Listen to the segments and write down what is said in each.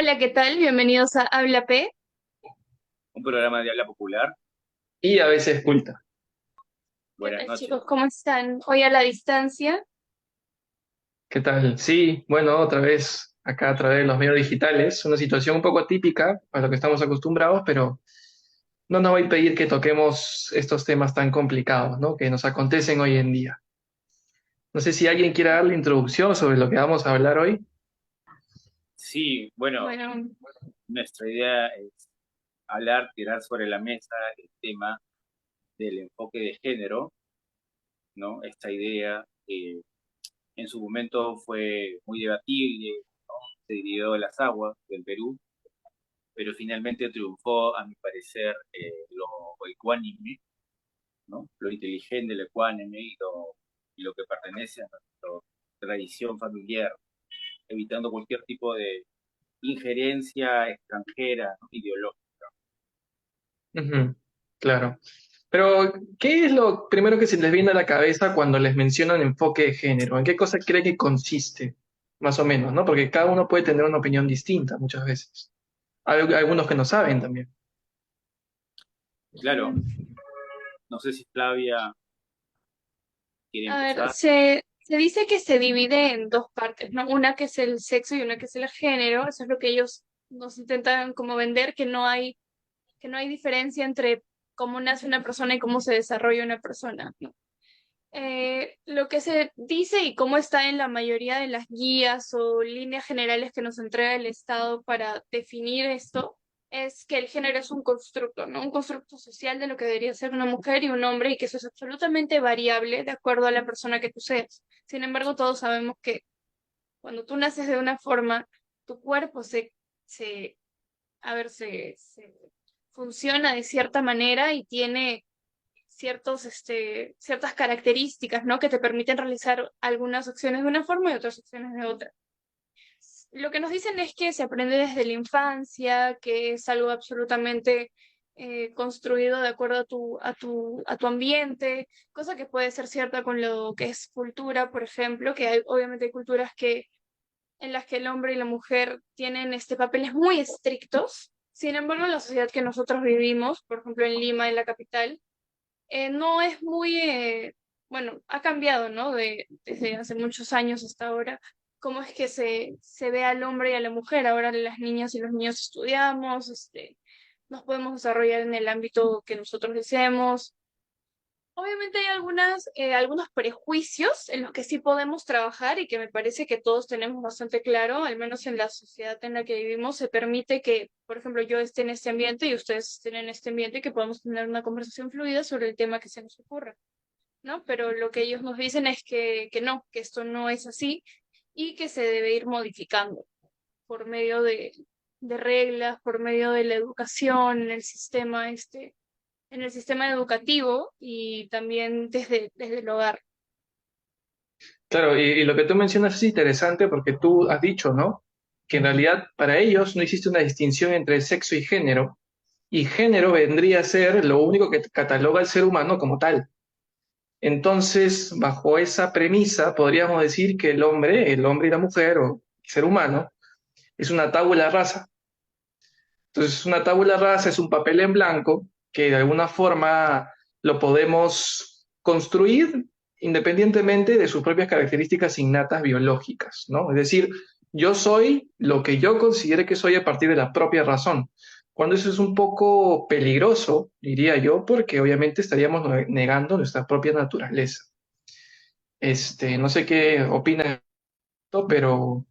Hola, ¿qué tal? Bienvenidos a Habla P. Un programa de habla popular. Y a veces culta. ¿Qué Buenas tal, noches. chicos? ¿Cómo están? Hoy a la distancia. ¿Qué tal? Sí, bueno, otra vez acá a través de los medios digitales, una situación un poco atípica a lo que estamos acostumbrados, pero no nos voy a pedir que toquemos estos temas tan complicados, ¿no? Que nos acontecen hoy en día. No sé si alguien quiere dar la introducción sobre lo que vamos a hablar hoy. Sí, bueno, Bueno, nuestra idea es hablar, tirar sobre la mesa el tema del enfoque de género, ¿no? Esta idea en su momento fue muy debatible, ¿no? Se dividió las aguas del Perú, pero finalmente triunfó, a mi parecer, lo ecuánime, ¿no? Lo inteligente, lo ecuánime y lo que pertenece a nuestra tradición familiar, evitando cualquier tipo de injerencia extranjera, ¿no? Ideológica. Ujú, claro. Pero, ¿qué es lo primero que se les viene a la cabeza cuando les mencionan enfoque de género? ¿En qué cosa cree que consiste? Más o menos, ¿no? Porque cada uno puede tener una opinión distinta muchas veces. Hay algunos que no saben también. Claro, mm, no sé si Flavia quiere a ver, empezar. se dice que se divide en dos partes, ¿no? Una que es el sexo y una que es el género. Eso es lo que ellos nos intentan como vender, que no hay diferencia entre cómo nace una persona y cómo se desarrolla una persona, ¿no? Lo que se dice y cómo está en la mayoría de las guías o líneas generales que nos entrega el Estado para definir esto es que el género es un constructo, ¿no? Un constructo social de lo que debería ser una mujer y un hombre y que eso es absolutamente variable de acuerdo a la persona que tú seas. Sin embargo, todos sabemos que cuando tú naces de una forma, tu cuerpo se, se funciona de cierta manera y tiene ciertas características, ¿no? Que te permiten realizar algunas acciones de una forma y otras acciones de otra. Lo que nos dicen es que se aprende desde la infancia, que es algo absolutamente construido de acuerdo a tu ambiente, cosa que puede ser cierta con lo que es cultura, por ejemplo, que hay, obviamente hay culturas en las que el hombre y la mujer tienen papeles muy estrictos. Sin embargo, en la sociedad que nosotros vivimos, por ejemplo en Lima, en la capital, no es bueno, ha cambiado, ¿no? Desde hace muchos años hasta ahora, cómo es que se ve al hombre y a la mujer. Ahora las niñas y los niños estudiamos, nos podemos desarrollar en el ámbito que nosotros deseemos. Obviamente hay algunos prejuicios en los que sí podemos trabajar y que me parece que todos tenemos bastante claro, al menos en la sociedad en la que vivimos, se permite que, por ejemplo, yo esté en este ambiente y ustedes estén en este ambiente y que podamos tener una conversación fluida sobre el tema que se nos ocurra, ¿no? Pero lo que ellos nos dicen es que no, que esto no es así y que se debe ir modificando por medio de reglas, por medio de la educación, en el sistema educativo y también desde el hogar. Claro, y lo que tú mencionas es interesante porque tú has dicho, ¿no? Que en realidad para ellos no existe una distinción entre sexo y género vendría a ser lo único que cataloga al ser humano como tal. Entonces, bajo esa premisa, podríamos decir que el hombre y la mujer, o el ser humano, es una tabula rasa. Entonces, una tabula rasa es un papel en blanco que de alguna forma lo podemos construir independientemente de sus propias características innatas biológicas, ¿no? Es decir, yo soy lo que yo considere que soy a partir de la propia razón. Cuando eso es un poco peligroso, diría yo, porque obviamente estaríamos negando nuestra propia naturaleza. No sé qué opinan, pero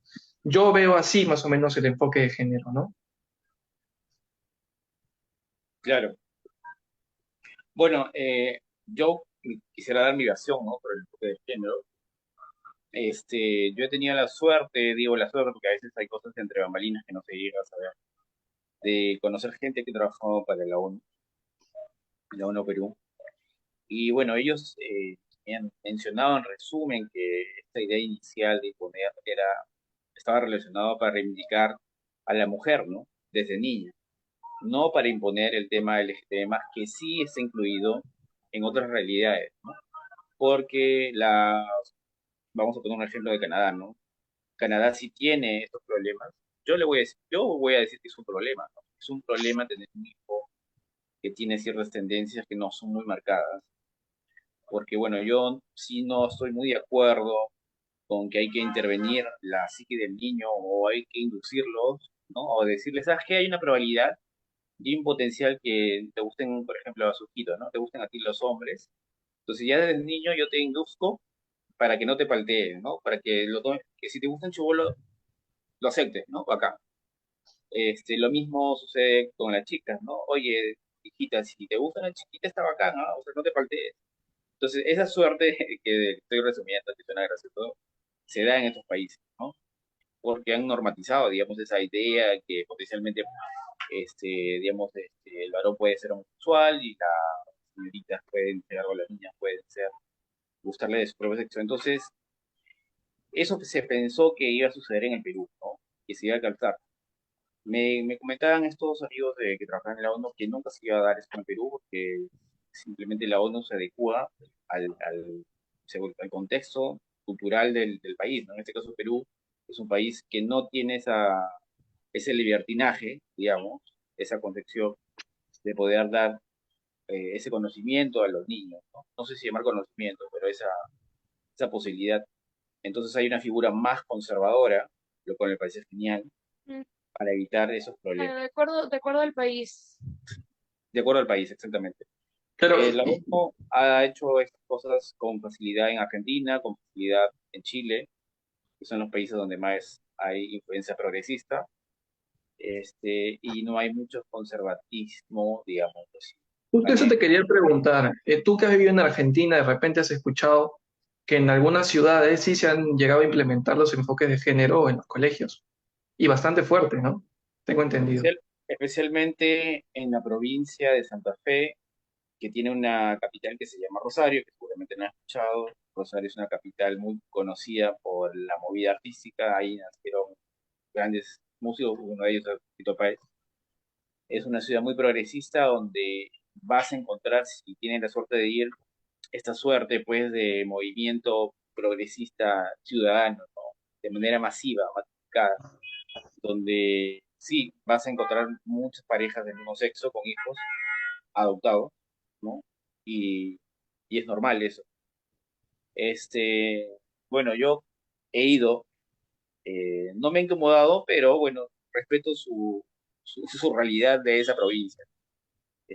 yo veo así más o menos el enfoque de género, ¿no? Claro. Bueno, yo quisiera dar mi versión, ¿no? Por el enfoque de género. Yo he tenido la suerte, digo la suerte porque a veces hay cosas entre bambalinas que no se llega a saber, de conocer gente que trabajó para la ONU Perú. Y bueno, ellos me han mencionado en resumen que esta idea inicial de imponer estaba relacionado para reivindicar a la mujer, ¿no? Desde niña. No para imponer el tema LGTB+, que sí está incluido en otras realidades, ¿no? Porque vamos a poner un ejemplo de Canadá, ¿no? Canadá sí tiene estos problemas, yo voy a decir que es un problema, ¿no? Es un problema tener un hijo que tiene ciertas tendencias que no son muy marcadas, porque bueno, yo sí no estoy muy de acuerdo con que hay que intervenir la psique del niño o hay que inducirlos, ¿no? O decirles, ¿sabes qué? Hay una probabilidad y un potencial que te gusten, por ejemplo, a sus hijitos, ¿no? Te gusten a ti los hombres. Entonces ya desde niño yo te induzco para que no te paltees, ¿no? Para que lo tomes, que si te gusta un chibolo, lo aceptes, ¿no? Acá. Lo mismo sucede con las chicas, ¿no? Oye, hijita, si te gusta una chiquita está bacana, ¿no? O sea, no te paltees. Entonces, esa suerte que estoy resumiendo, que suena gracioso, se da en estos países, ¿no? Porque han normatizado, digamos, esa idea que potencialmente, digamos, el varón puede ser homosexual y las señoritas pueden ser, o las niñas pueden ser, gustarle de su propio sexo. Entonces, eso se pensó que iba a suceder en el Perú, ¿no? Que se iba a calzar. Me comentaban estos amigos que trabajan en la ONU que nunca se iba a dar esto en Perú porque simplemente la ONU se adecua al contexto cultural del país, ¿no? En este caso Perú es un país que no tiene ese libertinaje, digamos, esa concepción de poder dar ese conocimiento a los niños, ¿no? No sé si llamar conocimiento, pero esa posibilidad. Entonces hay una figura más conservadora, lo cual me parece genial, Mm, para evitar esos problemas. de acuerdo al país. De acuerdo al país, exactamente. Pero, La ONU ha hecho estas cosas con facilidad en Argentina, con facilidad en Chile, que son los países donde más hay influencia progresista, y no hay mucho conservatismo, digamos así. justo eso También, te quería preguntar. Tú que has vivido en Argentina, de repente has escuchado que en algunas ciudades sí se han llegado a implementar los enfoques de género en los colegios. Y bastante fuerte, ¿no? Tengo entendido. especialmente en la provincia de Santa Fe, que tiene una capital que se llama Rosario, que seguramente no has escuchado. Rosario es una capital muy conocida por la movida artística, ahí nacieron grandes músicos, uno de ellos es Fito Páez. Es una ciudad muy progresista donde vas a encontrar, si tienes la suerte de ir, esta suerte pues de movimiento progresista ciudadano, ¿no? De manera masiva, masificada, donde sí, vas a encontrar muchas parejas del mismo sexo con hijos adoptados, ¿no? Y, y es normal eso. Bueno, yo he ido, no me he incomodado, pero bueno, respeto su realidad de esa provincia.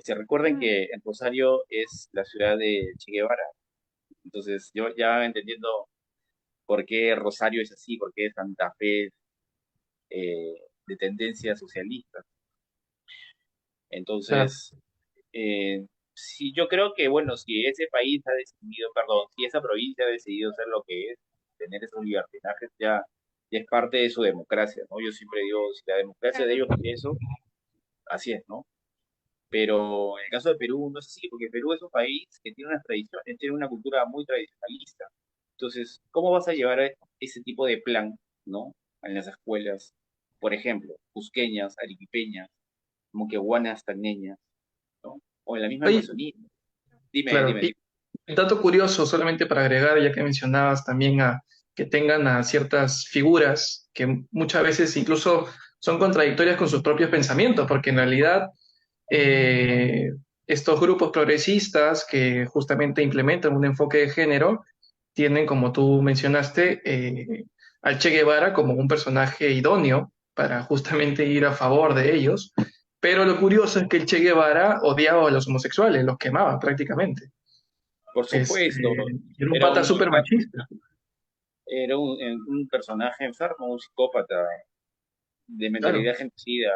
Recuerden Mm, que en Rosario es la ciudad de Che Guevara, entonces yo ya entendiendo por qué Rosario es así, por qué Santa Fe es de tendencia socialista. Claro. Entonces, sí, yo creo que, bueno, si ese país ha decidido, perdón, si esa provincia ha decidido ser lo que es, tener esos libertinajes, ya es parte de su democracia, ¿no? Yo siempre digo, si la democracia de claro. ellos es eso, así es, ¿no? Pero en el caso de Perú no es así, porque Perú es un país que tiene unas tradiciones, tiene una cultura muy tradicionalista. Entonces, ¿cómo vas a llevar ese tipo de plan, ¿no? En las escuelas, por ejemplo, cusqueñas, arequipeñas, moqueguanas, tacneñas, ¿no? O en la misma Oye, Amazonía. Dime, claro, dime, y dime. un dato curioso, solamente para agregar, ya que mencionabas también a que tengan a ciertas figuras que muchas veces incluso son contradictorias con sus propios pensamientos, porque en realidad eh, estos grupos progresistas que justamente implementan un enfoque de género tienen, como tú mencionaste, al Che Guevara como un personaje idóneo para justamente ir a favor de ellos. Pero lo curioso es que el Che Guevara odiaba a los homosexuales, los quemaba prácticamente. Por supuesto, Era un era pata un súper machista. era un personaje enfermo, un psicópata de Claro. mentalidad genocida.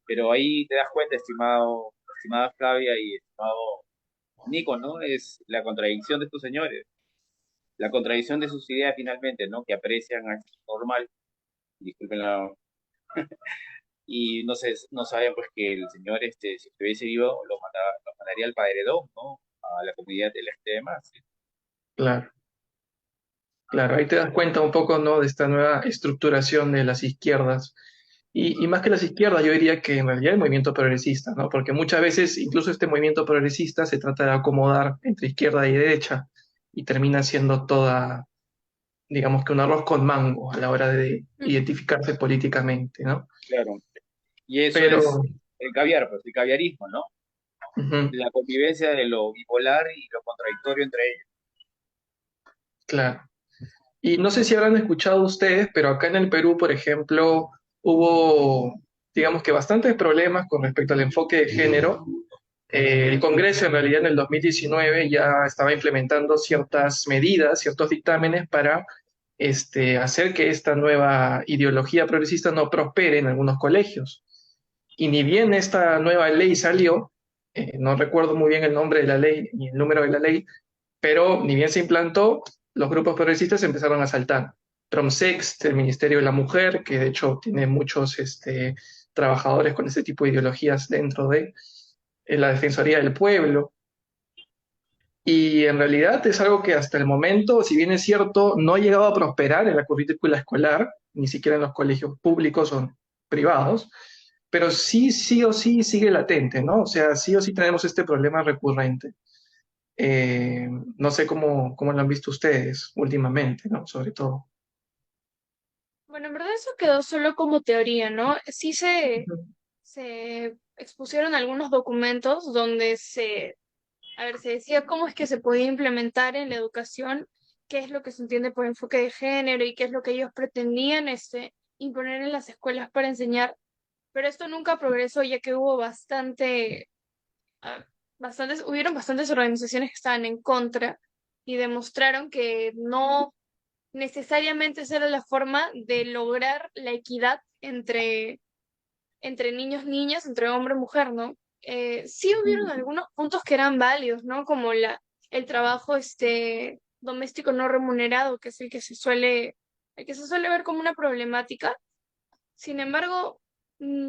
Pero ahí te das cuenta, estimada Flavia y estimado Nico, ¿no? Es la contradicción de estos señores, la contradicción de sus ideas finalmente, ¿no? Que aprecian al normal, disculpen y no saben pues que el señor, si estuviese vivo, lo mandaría al paredón, ¿no? A la comunidad LGBT más. ¿Sí? Claro, claro, ahí te das cuenta un poco, ¿no? De esta nueva estructuración de las izquierdas. Y más que las izquierdas, yo diría que en realidad el movimiento progresista, ¿no? Porque muchas veces incluso este movimiento progresista se trata de acomodar entre izquierda y derecha y termina siendo toda digamos que un arroz con mango a la hora de identificarse políticamente, ¿no? Claro. Y eso Pero, es el caviar, pues, el caviarismo, ¿no? ujú, La convivencia de lo bipolar y lo contradictorio entre ellos. claro. Y no sé si habrán escuchado ustedes, pero acá en el Perú, por ejemplo, hubo, digamos que bastantes problemas con respecto al enfoque de género. El Congreso en realidad en el 2019 ya estaba implementando ciertas medidas, ciertos dictámenes para hacer que esta nueva ideología progresista no prospere en algunos colegios. Y ni bien esta nueva ley salió, no recuerdo muy bien el nombre de la ley ni el número de la ley, pero ni bien se implantó, los grupos progresistas empezaron a saltar. Promsex, el Ministerio de la Mujer, que de hecho tiene muchos trabajadores con ese tipo de ideologías dentro de la Defensoría del Pueblo. Y en realidad es algo que hasta el momento, si bien es cierto, no ha llegado a prosperar en la currícula escolar, ni siquiera en los colegios públicos o privados, pero sí, sí o sí sigue latente, ¿no? O sea, sí o sí tenemos este problema recurrente. Eh, no sé cómo lo han visto ustedes últimamente, ¿no? Sobre todo. Bueno, en verdad eso quedó solo como teoría, ¿no? Sí Ujú. se expusieron algunos documentos donde a ver, se decía cómo es que se podía implementar en la educación, qué es lo que se entiende por enfoque de género y qué es lo que ellos pretendían imponer en las escuelas para enseñar, pero esto nunca progresó ya que hubo ah, hubieron bastantes organizaciones que estaban en contra y demostraron que no necesariamente esa era la forma de lograr la equidad entre niños, niñas, entre hombre y mujer, ¿no? Sí hubieron algunos puntos que eran válidos, ¿no? Como el trabajo doméstico no remunerado, que es el que se suele ver como una problemática. Sin embargo,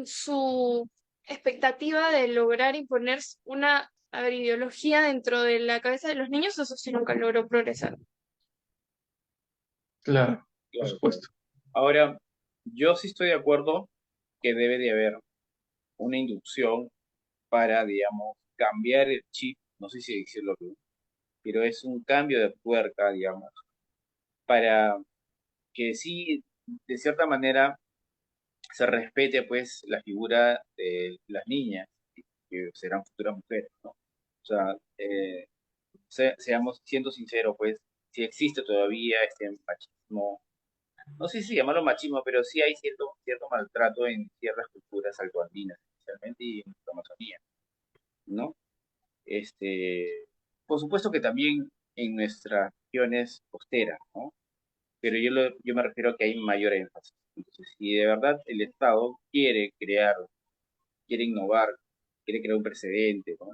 su expectativa de lograr imponer una, a ver, ideología dentro de la cabeza de los niños, eso sí nunca logró progresar. Claro, por Claro, claro. supuesto. Ahora, yo sí estoy de acuerdo que debe de haber una inducción para, digamos, cambiar el chip, no sé si decirlo bien, pero es un cambio de tuerca, digamos, para que sí, de cierta manera, se respete, pues, la figura de las niñas, que serán futuras mujeres, ¿no? O sea, seamos siendo sinceros, pues, si existe todavía este machismo, no sé si llamarlo machismo, pero sí hay cierto maltrato en ciertas culturas altoandinas, especialmente y en la Amazonía, ¿no? Este, por supuesto que también en nuestras regiones costeras, ¿no? Pero yo me refiero a que hay mayor énfasis. Entonces, si de verdad el Estado quiere innovar, quiere crear un precedente, ¿no?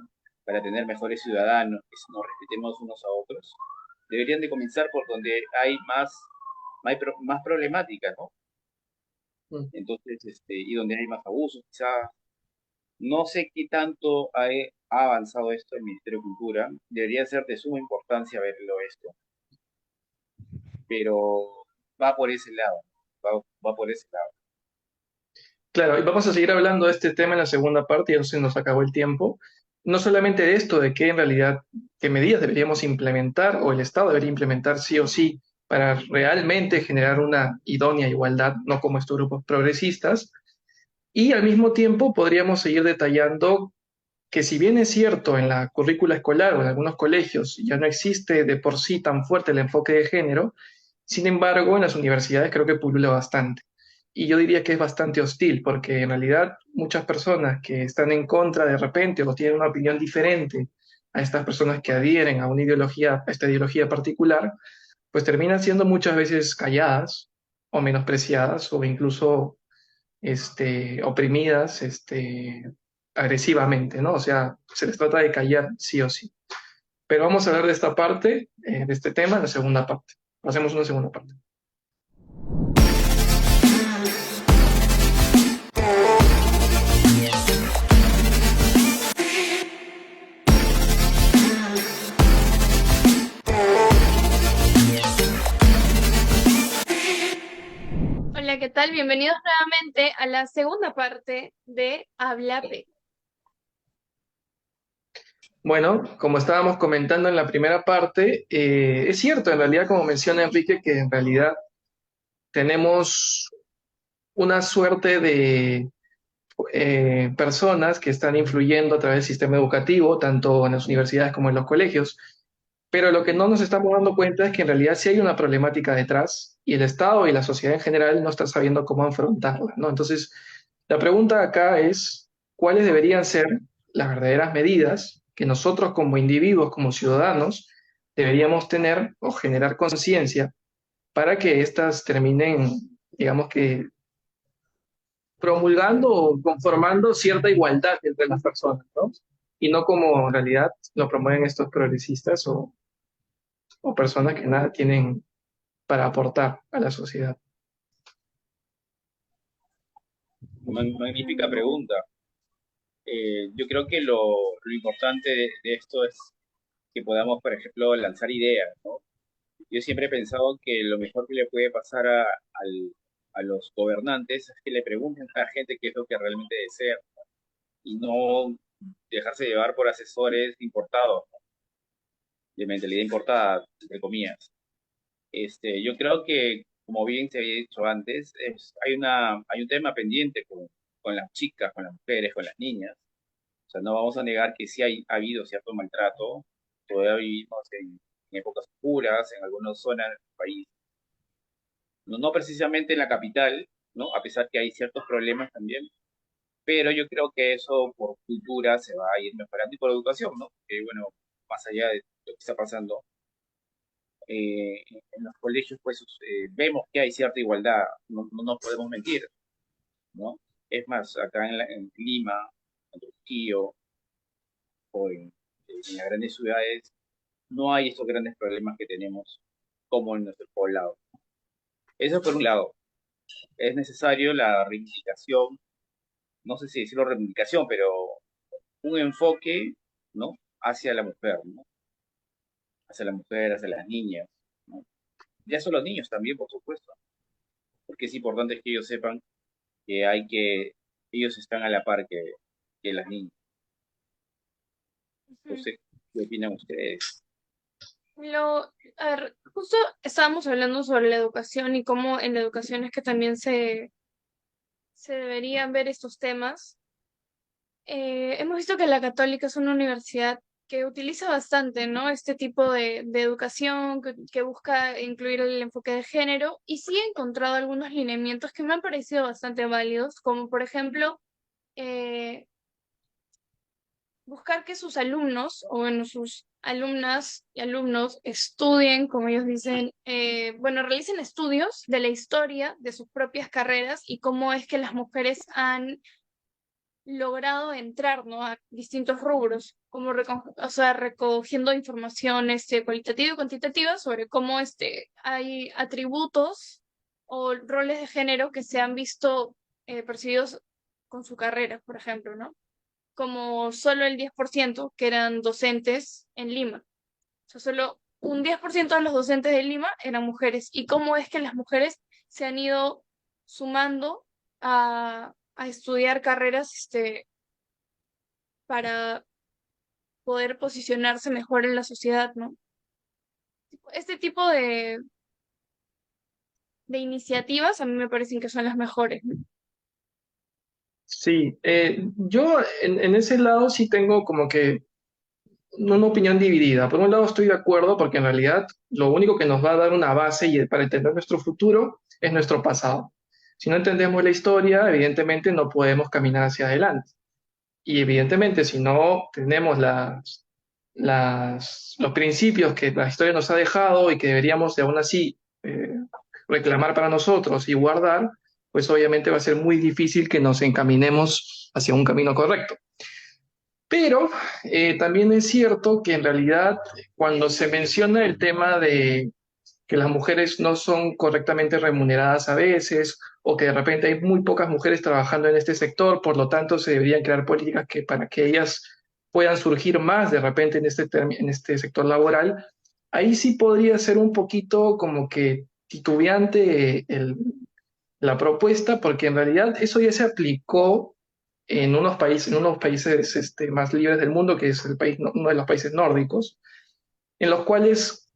Para tener mejores ciudadanos, que nos respetemos unos a otros, deberían de comenzar por donde hay más problemática, ¿no? Mm. Entonces, y donde hay más abusos, quizá, no sé qué tanto ha avanzado esto el Ministerio de Cultura, debería ser de suma importancia verlo esto, pero va por ese lado, va por ese lado. Claro, y vamos a seguir hablando de este tema en la segunda parte, ya se nos acabó el tiempo. No solamente de esto, de qué en realidad, qué medidas deberíamos implementar o el Estado debería implementar sí o sí para realmente generar una idónea igualdad, no como estos grupos progresistas. Y al mismo tiempo podríamos seguir detallando que si bien es cierto en la currícula escolar o en algunos colegios ya no existe de por sí tan fuerte el enfoque de género, sin embargo en las universidades creo que pulula bastante. Y yo diría que es bastante hostil, porque en realidad muchas personas que están en contra de repente o tienen una opinión diferente a estas personas que adhieren a una ideología, a esta ideología particular, pues terminan siendo muchas veces calladas o menospreciadas o incluso oprimidas agresivamente, ¿no? O sea, se les trata de callar sí o sí. Pero vamos a hablar de esta parte, de este tema, en la segunda parte. Hacemos una segunda parte. Hola, ¿qué tal? Bienvenidos nuevamente a la segunda parte de Habla P. Bueno, como estábamos comentando en la primera parte, es cierto, en realidad, como menciona Enrique, que en realidad tenemos una suerte de personas que están influyendo a través del sistema educativo, tanto en las universidades como en los colegios, pero lo que no nos estamos dando cuenta es que en realidad sí hay una problemática detrás y el Estado y la sociedad en general no están sabiendo cómo afrontarla, ¿no? Entonces, la pregunta acá es, ¿cuáles deberían ser las verdaderas medidas que nosotros como individuos, como ciudadanos, deberíamos tener o generar conciencia para que éstas terminen, digamos que, promulgando o conformando cierta igualdad entre las personas, ¿no? Y no como en realidad lo promueven estos progresistas o personas que nada tienen para aportar a la sociedad. Magnífica pregunta. Yo creo que lo importante de esto es que podamos, por ejemplo, lanzar ideas, ¿no? Yo siempre he pensado que lo mejor que le puede pasar a los gobernantes es que le pregunten a la gente qué es lo que realmente desea y no dejarse llevar por asesores importados, ¿no? De mentalidad importada, entre comillas. Yo creo que, como bien se había dicho antes, hay un tema pendiente con las chicas, con las mujeres, con las niñas. O sea, no vamos a negar que sí ha habido cierto maltrato. Todavía vivimos en épocas oscuras, en algunas zonas del país. No, no precisamente en la capital, ¿no? A pesar que hay ciertos problemas también. Pero yo creo que eso por cultura se va a ir mejorando y por educación, ¿no? Que bueno, más allá de lo que está pasando, en los colegios pues vemos que hay cierta igualdad, no nos podemos mentir, ¿no? Es más, acá en Lima, en Trujillo o en las grandes ciudades, no hay estos grandes problemas que tenemos como en nuestro poblado. Eso por un lado. Es necesario la reivindicación, no sé si decirlo reivindicación, pero un enfoque, ¿no? Hacia la mujer, ¿no? Hacia la mujer, hacia las niñas, ¿no? Ya son los niños también, por supuesto, porque es importante que ellos sepan ellos están a la par que las niñas. No Ujú. sé, ¿qué opinan ustedes? A ver, justo estábamos hablando sobre la educación y cómo en la educación es que también se deberían ver estos temas. Hemos visto que la Católica es una universidad que utiliza bastante, ¿no? Este tipo de educación que busca incluir el enfoque de género y sí he encontrado algunos lineamientos que me han parecido bastante válidos, como por ejemplo, eh, buscar que sus alumnos o bueno, sus alumnas y alumnos estudien, como ellos dicen, bueno, realicen estudios de la historia de sus propias carreras y cómo es que las mujeres han logrado entrar, ¿no? A distintos rubros, como o sea, recogiendo información cualitativa y cuantitativa sobre cómo hay atributos o roles de género que se han visto percibidos con su carrera, por ejemplo, ¿no? Como solo el 10% que eran docentes en Lima. O sea, solo un 10% de los docentes de Lima eran mujeres. Y cómo es que las mujeres se han ido sumando a estudiar carreras para poder posicionarse mejor en la sociedad, ¿no? Este tipo de iniciativas a mí me parecen que son las mejores, ¿no? Sí, yo en ese lado sí tengo como que una opinión dividida. Por un lado estoy de acuerdo porque en realidad lo único que nos va a dar una base y para entender nuestro futuro es nuestro pasado. Si no entendemos la historia, evidentemente no podemos caminar hacia adelante. Y evidentemente si no tenemos los principios que la historia nos ha dejado y que deberíamos de aún así reclamar para nosotros y guardar, pues obviamente va a ser muy difícil que nos encaminemos hacia un camino correcto. Pero también es cierto que en realidad cuando se menciona el tema de que las mujeres no son correctamente remuneradas a veces o que de repente hay muy pocas mujeres trabajando en este sector, por lo tanto se deberían crear políticas que, para que ellas puedan surgir más de repente en en este sector laboral, ahí sí podría ser un poquito como que titubeante la propuesta, porque en realidad eso ya se aplicó en unos países más libres del mundo, que es el país, uno de los países nórdicos, en los cuales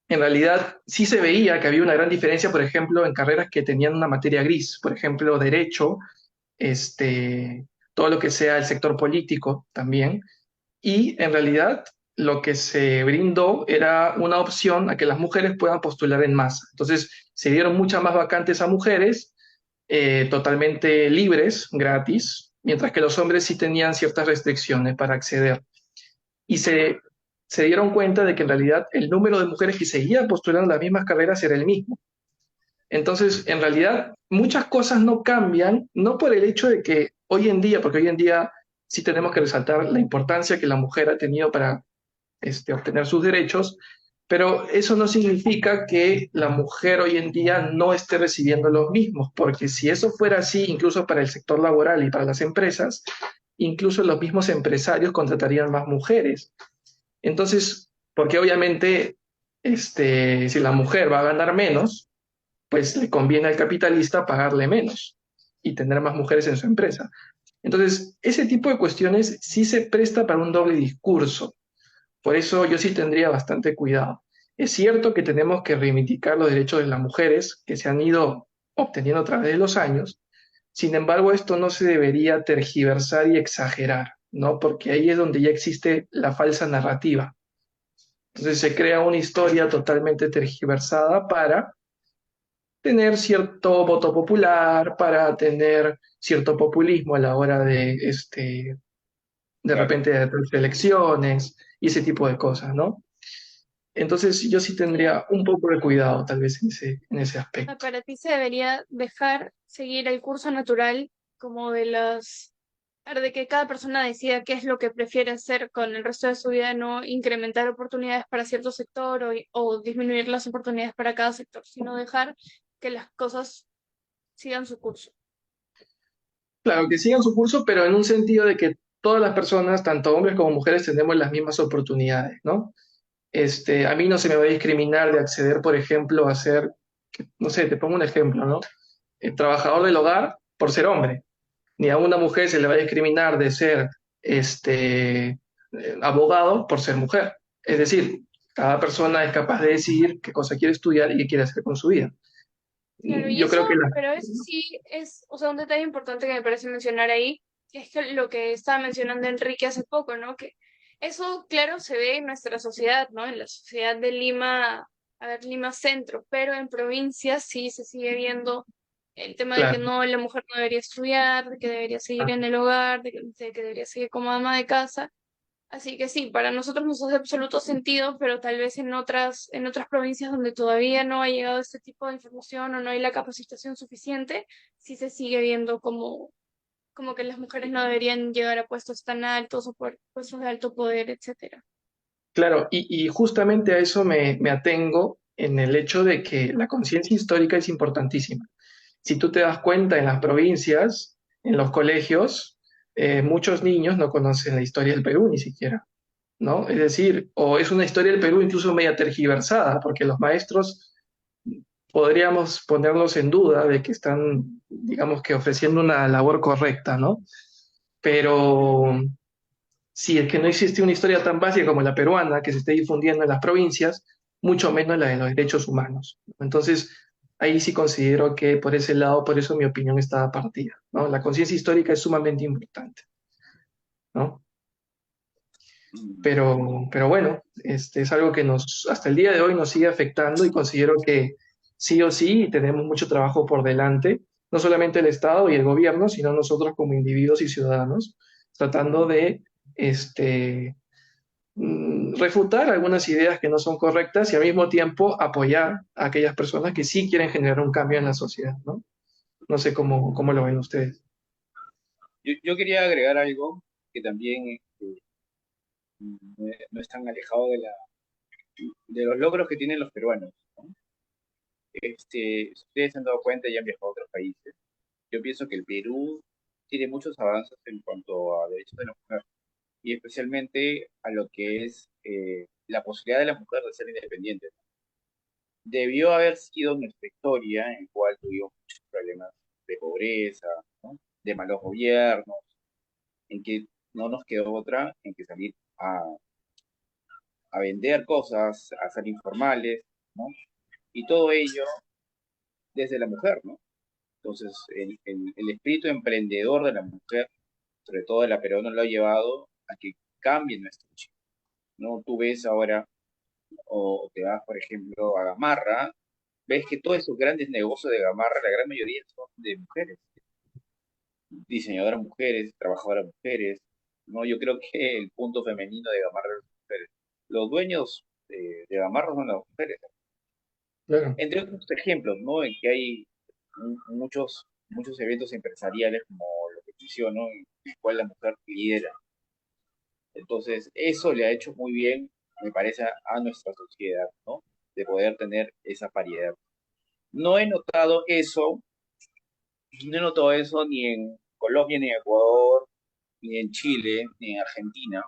en realidad sí se veía que había una gran diferencia, por ejemplo, en carreras que tenían una materia gris, por ejemplo, derecho, todo lo que sea el sector político también, y en realidad lo que se brindó era una opción a que las mujeres puedan postular en masa. Entonces se dieron muchas más vacantes a mujeres totalmente libres, gratis, mientras que los hombres sí tenían ciertas restricciones para acceder. Y se dieron cuenta de que en realidad el número de mujeres que seguían postulando las mismas carreras era el mismo. Entonces, en realidad, muchas cosas no cambian, no por el hecho de que hoy en día, porque hoy en día sí tenemos que resaltar la importancia que la mujer ha tenido para obtener sus derechos, pero eso no significa que la mujer hoy en día no esté recibiendo los mismos, porque si eso fuera así, incluso para el sector laboral y para las empresas, incluso los mismos empresarios contratarían más mujeres. Entonces, porque obviamente, si la mujer va a ganar menos, pues le conviene al capitalista pagarle menos y tener más mujeres en su empresa. Entonces, ese tipo de cuestiones sí se presta para un doble discurso. Por eso yo sí tendría bastante cuidado. Es cierto que tenemos que reivindicar los derechos de las mujeres que se han ido obteniendo a través de los años. Sin embargo, esto no se debería tergiversar y exagerar, ¿no? Porque ahí es donde ya existe la falsa narrativa. Entonces se crea una historia totalmente tergiversada para tener cierto voto popular, para tener cierto populismo a la hora de Claro. repente de hacer elecciones y ese tipo de cosas, ¿no? Entonces yo sí Claro. tendría un poco de cuidado tal vez en ese Sea, aspecto. para ti se debería dejar seguir el curso natural como de las, de que cada persona decida qué es lo que prefiere hacer con el resto de su vida, no incrementar oportunidades para cierto sector o disminuir las oportunidades para cada sector, sino dejar que las cosas sigan su curso. Claro, que sigan su curso, pero en un sentido de que todas las personas, tanto hombres como mujeres, tenemos las mismas oportunidades, ¿no? A mí no se me va a discriminar de acceder, por ejemplo, a ser, no sé, te pongo un ejemplo, ¿no? El trabajador del hogar por ser hombre. Ni a una mujer se le va a discriminar de ser abogado por ser mujer. Es decir, cada persona es capaz de decidir qué cosa quiere estudiar y qué quiere hacer con su vida. Claro, y Yo creo que eso, pero eso sí es, o sea, un detalle importante que me parece mencionar ahí, es que lo que estaba mencionando Enrique hace poco, ¿no? Que eso, claro, se ve en nuestra sociedad, ¿no? En la sociedad de Lima, a ver, Lima Centro, pero en provincias sí se sigue viendo el tema de que claro, no, la mujer no debería estudiar, de que debería seguir en el hogar, de que debería seguir como ama de casa. Así que sí, para nosotros nos hace absoluto sentido, pero tal vez en otras provincias donde todavía no ha llegado este tipo de información o no hay la capacitación suficiente, sí se sigue viendo como que las mujeres no deberían llegar a puestos tan altos o por puestos de alto poder, etcétera. claro, y justamente a eso me atengo en el hecho de que la conciencia histórica es importantísima. Si tú te das cuenta en las provincias, en los colegios, muchos niños no conocen la historia del Perú ni siquiera, ¿no? Es decir, o es una historia del Perú incluso media tergiversada, porque los maestros podríamos ponerlos en duda de que están, digamos que ofreciendo una labor correcta, ¿no? Mm. Pero si es que no existe una historia tan básica como la peruana que se esté difundiendo en las provincias, mucho menos la de los derechos humanos. Entonces, ahí sí considero que por ese lado, por eso mi opinión está partida, ¿no? La conciencia histórica es sumamente importante, ¿no? Mm. Pero bueno, es algo que hasta el día de hoy nos sigue afectando y considero que sí o sí tenemos mucho trabajo por delante, no solamente el Estado y el gobierno, sino nosotros como individuos y ciudadanos, tratando de este, refutar algunas ideas que no son correctas y al mismo tiempo apoyar a aquellas personas que sí quieren generar un cambio en la sociedad, ¿no? No sé cómo lo ven ustedes. Yo quería agregar algo que también no es tan alejado de los logros que tienen los peruanos, ¿no? Si ustedes se han dado cuenta y han viajado a otros países. Yo pienso que el Perú tiene muchos avances en cuanto a derechos de la mujer y especialmente a lo que es la posibilidad de la mujer de ser independiente. Debió haber sido nuestra historia en la cual tuvimos muchos problemas de pobreza, ¿no? De malos gobiernos. en que no nos quedó otra en que salir a vender cosas, a ser informales, ¿no? Y todo ello desde la mujer, ¿no? Entonces, el espíritu emprendedor de la mujer, sobre todo de la peruana, lo ha llevado a que cambie nuestro chip, ¿no? Tú ves ahora, o te vas, por ejemplo, a Gamarra, ves que todos esos grandes negocios de Gamarra, la gran mayoría son de mujeres, diseñadoras mujeres, trabajadoras mujeres, ¿no? Yo creo que el punto femenino de Gamarra es las mujeres. Los dueños de Gamarra son las mujeres, Claro. entre otros ejemplos, ¿no? En que hay muchos eventos empresariales como lo que menciono, en el cual la mujer lidera. Entonces, eso le ha hecho muy bien, me parece, a nuestra sociedad, ¿no? De poder tener esa paridad. No he notado eso, no he notado eso ni en Colombia, ni en Ecuador, ni en Chile, ni en Argentina,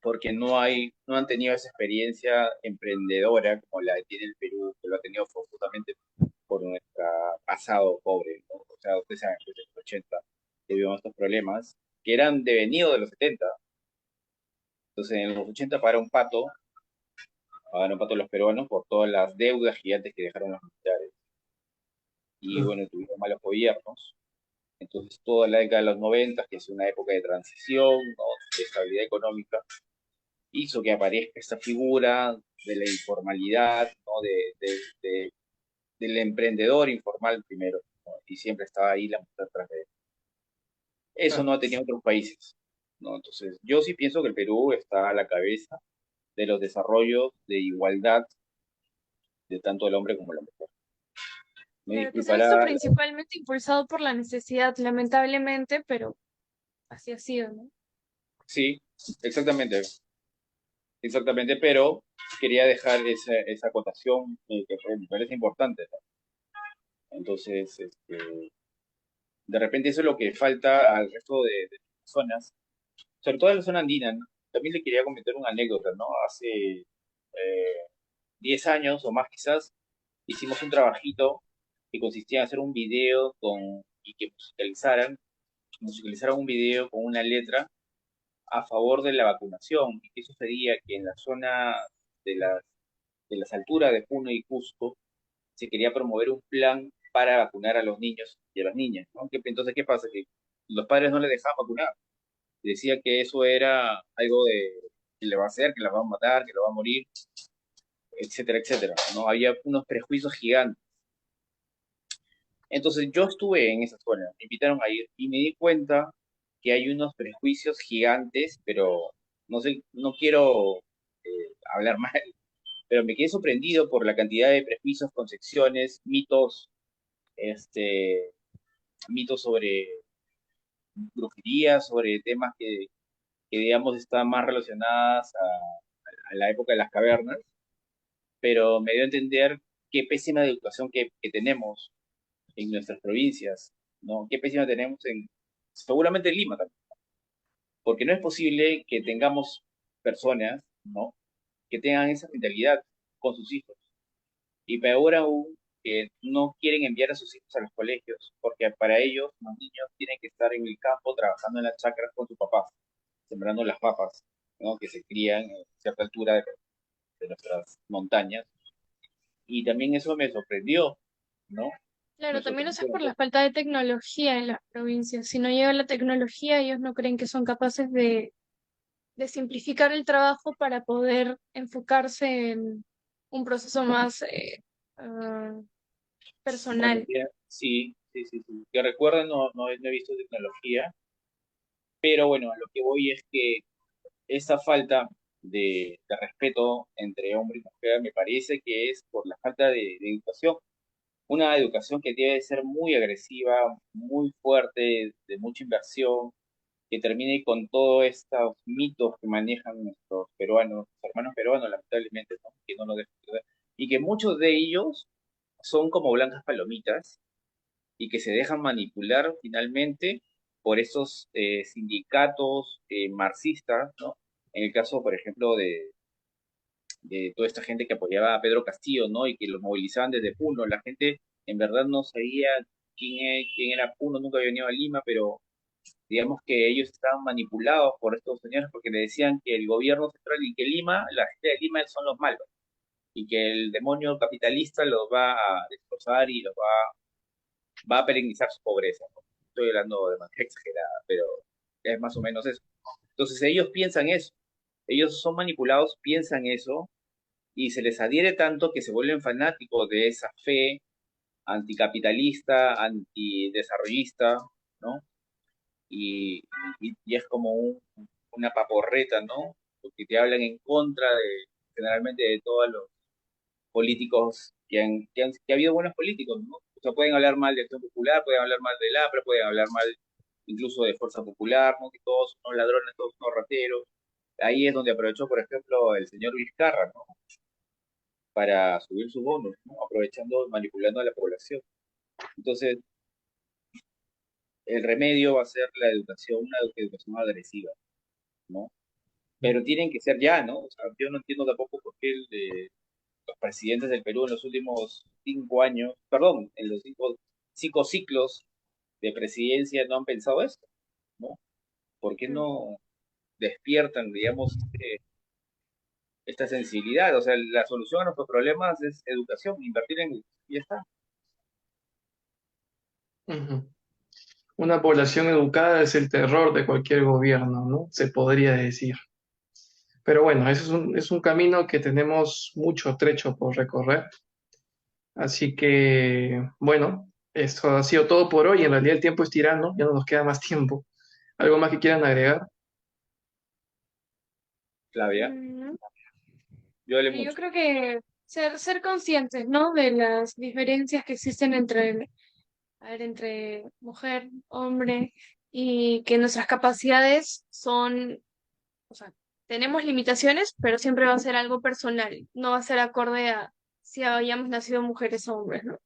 porque no han tenido esa experiencia emprendedora como la que tiene el Perú, que lo ha tenido forzosamente por nuestro pasado pobre, ¿no? O sea, ustedes saben, desde los 80 que vivimos estos problemas, que eran devenidos de los 70. Entonces, en los 80 pagaron pato los peruanos por todas las deudas gigantes que dejaron los militares. Y Mm. bueno, tuvieron malos gobiernos. Entonces, toda la década de los 90, que es una época de transición, ¿no? De estabilidad económica, hizo que aparezca esta figura de la informalidad, ¿no? Del emprendedor informal primero, ¿no? Y siempre estaba ahí la mujer tras de él. Eso Ah, no ha tenido otros países, ¿no? Entonces, yo sí pienso que el Perú está a la cabeza de los desarrollos de igualdad de tanto el hombre como la mujer. Me Claro que se ha visto disculpará, principalmente impulsado por la necesidad, lamentablemente, pero así ha sido, ¿no? sí, exactamente, exactamente, pero quería dejar esa acotación que me parece importante, ¿no? Entonces, de repente eso es lo que falta al resto de personas, sobre todo en la zona andina, ¿no? También le quería comentar una anécdota, ¿no? Hace 10 años o más quizás, hicimos un trabajito que consistía en hacer un video y que musicalizaran un video con una letra a favor de la vacunación. ¿Y qué sucedía? Que en la zona de las alturas de Puno y Cusco se quería promover un plan para vacunar a los niños y a las niñas, ¿no? Entonces, ¿qué pasa? Que los padres no les dejaban vacunar. Decía que eso era algo que le va a hacer, que la va a matar, que la va a morir, etcétera, etcétera, ¿no? Había unos prejuicios gigantes. Entonces yo estuve en esa zona, me invitaron a ir y me di cuenta que hay unos prejuicios gigantes, pero no sé, no quiero hablar mal, pero me quedé sorprendido por la cantidad de prejuicios, concepciones, mitos, este, mitos sobre brujería, sobre temas que digamos están más relacionadas a la época de las cavernas, pero me dio a entender qué pésima educación que tenemos en nuestras provincias, ¿no? Qué pésima tenemos seguramente en Lima también, porque no es posible que tengamos personas, ¿no? Que tengan esa mentalidad con sus hijos. Y peor aún, que no quieren enviar a sus hijos a los colegios, porque para ellos los niños tienen que estar en el campo trabajando en las chacras con sus papás, sembrando las papas, ¿no? Que se crían a cierta altura de nuestras montañas. Y también eso me sorprendió, ¿no? Me Claro, también eso es sorprendió. por la falta de tecnología en las provincias. Si no llega la tecnología, ellos no creen que son capaces de simplificar el trabajo para poder enfocarse en un proceso más ah, Bueno, personal. sí, sí, sí, sí. Que recuerden, no he visto tecnología, pero bueno, a lo que voy es que esa falta de respeto entre hombre y mujer me parece que es por la falta de educación. Una educación que debe ser muy agresiva, muy fuerte, de mucha inversión, que termine con todos estos mitos que manejan nuestros peruanos, nuestros hermanos peruanos, lamentablemente, ¿no? Que no lo dejan de ver. Y que muchos de ellos son como blancas palomitas y que se dejan manipular finalmente por esos sindicatos marxistas, ¿no? En el caso, por ejemplo, de toda esta gente que apoyaba a Pedro Castillo, ¿no? Y que los movilizaban desde Puno. La gente en verdad no sabía quién era Puno, nunca había venido a Lima, pero digamos que ellos estaban manipulados por estos señores porque le decían que el gobierno central y que Lima, la gente de Lima son los malos y que el demonio capitalista los va a destrozar y va a perennizar su pobreza, ¿no? Estoy hablando de manera exagerada, pero es más o menos eso. Entonces ellos piensan eso, ellos son manipulados, piensan eso y se les adhiere tanto que se vuelven fanáticos de esa fe anticapitalista, antidesarrollista, ¿no? Y es como una paporreta, ¿no? Porque te hablan en contra de, generalmente, de todos los políticos que ha habido buenos políticos, ¿no? O sea, pueden hablar mal de Acción Popular, pueden hablar mal del APRA, pueden hablar mal incluso de Fuerza Popular, ¿no? Que todos son unos ladrones, todos son unos rateros. Ahí es donde aprovechó, por ejemplo, el señor Vizcarra, ¿no? Para subir sus bonos, ¿no? Aprovechando, manipulando a la población. Entonces, el remedio va a ser la educación, una educación agresiva, ¿no? Pero tienen que ser ya, ¿no? O sea, yo no entiendo tampoco por qué los presidentes del Perú en los últimos 5 años, perdón, en los cinco ciclos de presidencia no han pensado esto, ¿no? ¿Por qué Mm. no despiertan, digamos, esta sensibilidad? O sea, la solución a nuestros problemas es educación, invertir en educación y ya está. Ujú. Una población educada es el terror de cualquier gobierno, ¿no? Se podría decir. Pero bueno, eso es un camino que tenemos mucho trecho por recorrer. Así que, bueno, esto ha sido todo por hoy. En realidad el tiempo es tirano, ya no nos queda más tiempo. ¿Algo más que quieran agregar? Flavia, Mm, yo hablé y yo mucho. creo que ser conscientes, ¿no? De las diferencias que existen a ver, entre mujer, hombre, y que nuestras capacidades son, o sea, tenemos limitaciones, pero siempre va a ser algo personal, no va a ser acorde a si hayamos nacido mujeres o hombres, ¿no?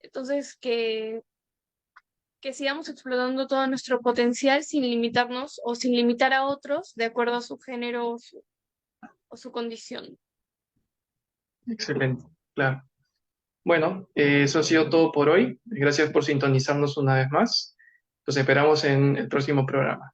Entonces, que sigamos explorando todo nuestro potencial sin limitarnos o sin limitar a otros de acuerdo a su género o su condición. Excelente, claro. Bueno, eso ha sido todo por hoy. Gracias por sintonizarnos una vez más. Los esperamos en el próximo programa.